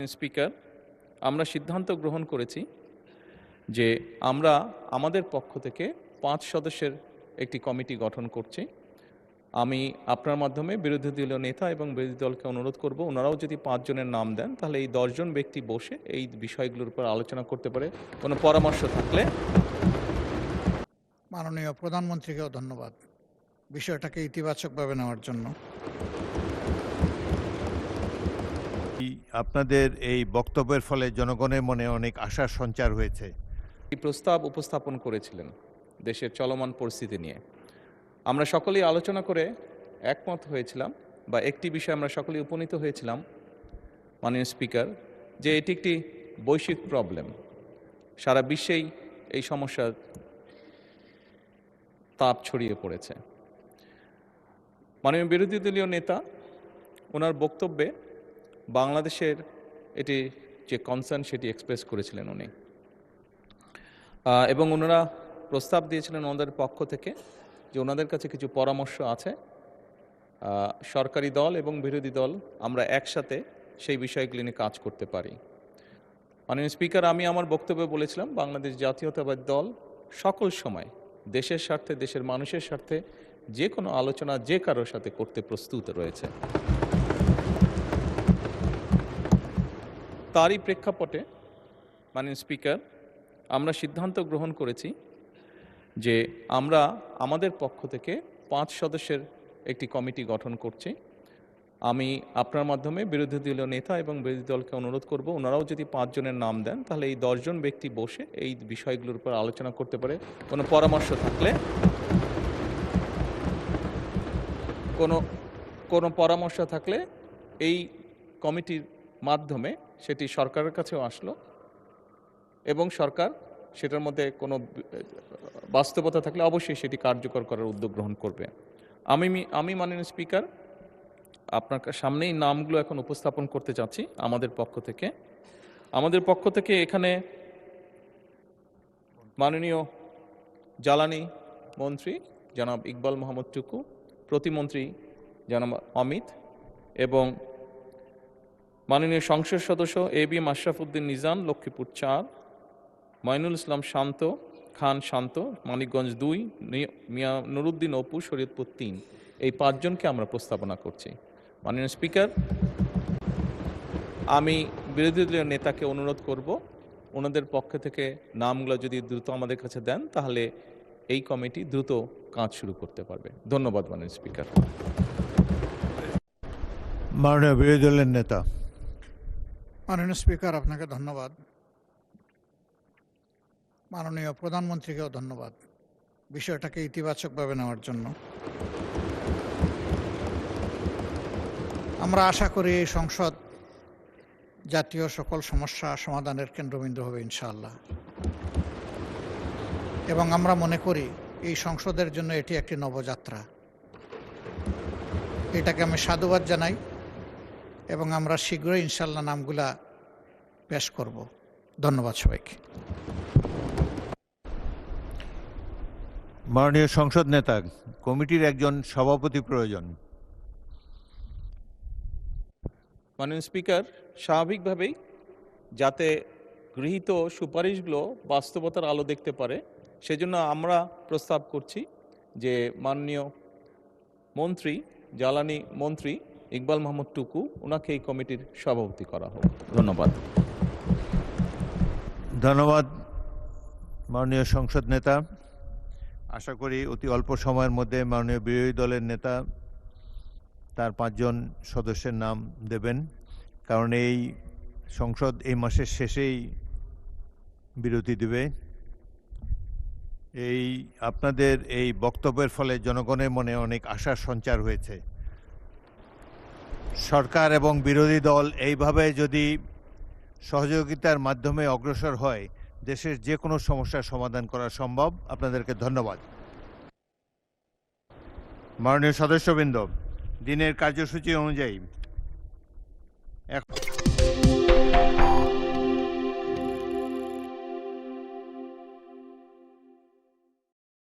Speaker, আমরা সিদ্ধান্ত গ্রহণ করেছি যে আমরা আমাদের পক্ষ থেকে 5 সদস্যের একটি কমিটি গঠন করছি। আমি আপনার মাধ্যমে বিরোধী দলীয় নেতা এবং বিরোধী দলকে অনুরোধ করব, ওনারাও যদি 5 জনের নাম দেন তাহলে এই 10 জন ব্যক্তি বসে এই বিষয়গুলোর উপর আলোচনা করতে পারে। কোনো পরামর্শ থাকলে। মাননীয় প্রধানমন্ত্রীকেও ধন্যবাদ বিষয়টাকে ইতিবাচকভাবে নেওয়ার জন্য। আপনাদের এই বক্তব্যের ফলে জনগণের মনে অনেক আশার সঞ্চার হয়েছে। এই প্রস্তাব উপস্থাপন করেছিলেন দেশের চলমান পরিস্থিতি নিয়ে। আমরা সকলেই আলোচনা করে একমত হয়েছিলাম, বা একটি বিষয়ে আমরা সকলেই উপনীত হয়েছিলাম মাননীয় স্পিকার, যে এটি একটি বৈশ্বিক প্রবলেম। সারা বিশ্বেই এই সমস্যার তাপ ছড়িয়ে পড়েছে। মাননীয় বিরোধী দলীয় নেতা ওনার বক্তব্যে বাংলাদেশের এটি যে কনসার্ন সেটি এক্সপ্রেস করেছিলেন উনি, এবং ওনারা প্রস্তাব দিয়েছিলেন ওনাদের পক্ষ থেকে যে ওনাদের কাছে কিছু পরামর্শ আছে। সরকারি দল এবং বিরোধী দল আমরা একসাথে সেই বিষয়গুলি নিয়ে কাজ করতে পারি। মাননীয় স্পিকার, আমি আমার বক্তব্যে বলেছিলাম বাংলাদেশ জাতীয়তাবাদী দল সকল সময় দেশের স্বার্থে, দেশের মানুষের স্বার্থে যে কোনো আলোচনা যে কারোর সাথে করতে প্রস্তুত রয়েছে। তারই প্রেক্ষাপটে মাননীয় স্পিকার, আমরা সিদ্ধান্ত গ্রহণ করেছি যে আমরা আমাদের পক্ষ থেকে 5 সদস্যের একটি কমিটি গঠন করছি। আমি আপনার মাধ্যমে বিরোধী দলীয় নেতা এবং বিরোধী দলকে অনুরোধ করব, ওনারাও যদি 5 জনের নাম দেন তাহলে এই 10 জন ব্যক্তি বসে এই বিষয়গুলোর উপর আলোচনা করতে পারে। কোনো পরামর্শ থাকলে। কোনো পরামর্শ থাকলে এই কমিটির মাধ্যমে সেটি সরকারের কাছেও আসলো, এবং সরকার সেটার মধ্যে কোনো বাস্তবতা থাকলে অবশ্যই সেটি কার্যকর করার উদ্যোগ গ্রহণ করবে। আমি মাননীয় স্পিকার আপনার সামনেই নামগুলো এখন উপস্থাপন করতে চাচ্ছি আমাদের পক্ষ থেকে এখানে মাননীয় জ্বালানি মন্ত্রী জনাব ইকবাল মোহাম্মদ টুকু, প্রতিমন্ত্রী জনাব অমিত, এবং মাননীয় সংসদ সদস্য এবি আশরাফ উদ্দিন নিজাম, লক্ষ্মীপুর 4, মঈনুল ইসলাম খান শান্ত, মানিকগঞ্জ 2, মিয়া নুরুদ্দিন অপু, শরীয়তপুর 3। এই 5 জনকে আমরা প্রস্তাবনা করছি। মাননীয় স্পিকার, আমি বিরোধী দলীয় নেতাকে অনুরোধ করব ওনাদের পক্ষ থেকে নামগুলো যদি দ্রুত আমাদের কাছে দেন তাহলে এই কমিটি দ্রুত কাজ শুরু করতে পারবে। ধন্যবাদ মাননীয় স্পিকার। মাননীয় বিরোধী দলের নেতা। মাননীয় স্পিকার, আপনাকে ধন্যবাদ। মাননীয় প্রধানমন্ত্রীকেও ধন্যবাদ বিষয়টাকে ইতিবাচকভাবে নেওয়ার জন্য। আমরা আশা করি এই সংসদ জাতীয় সকল সমস্যা সমাধানের কেন্দ্রবিন্দু হবে ইনশাআল্লাহ, এবং আমরা মনে করি এই সংসদের জন্য এটি একটি নবযাত্রা। এটাকে আমি সাধুবাদ জানাই, এবং আমরা শীঘ্রই ইনশাআল্লাহ নামগুলা পেশ করব। ধন্যবাদ সবাইকে। মাননীয় সংসদ নেতা, কমিটির একজন সভাপতি প্রয়োজন। মাননীয় স্পিকার, স্বাভাবিকভাবেই যাতে গৃহীত সুপারিশগুলো বাস্তবতার আলো দেখতে পারে সেজন্য আমরা প্রস্তাব করছি যে মাননীয় মন্ত্রী, জ্বালানি মন্ত্রী ইকবাল মোহাম্মদ টুকু, ওনাকে এই কমিটির সভাপতি করা হোক। ধন্যবাদ। ধন্যবাদ মাননীয় সংসদ নেতা। আশা করি অতি অল্প সময়ের মধ্যে মাননীয় বিরোধী দলের নেতা তার 5 জন সদস্যের নাম দেবেন, কারণ এই সংসদ এই মাসের শেষেই বিরতি দেবে। আপনাদের এই বক্তব্যের ফলে জনগণের মনে অনেক আশার সঞ্চার হয়েছে। সরকার এবং বিরোধী দল এইভাবে যদি সহযোগিতার মাধ্যমে অগ্রসর হয়, দেশের যে কোনো সমস্যার সমাধান করা সম্ভব। আপনাদেরকে ধন্যবাদ। মাননীয় সদস্যবৃন্দ, দিনের কার্যসূচি অনুযায়ী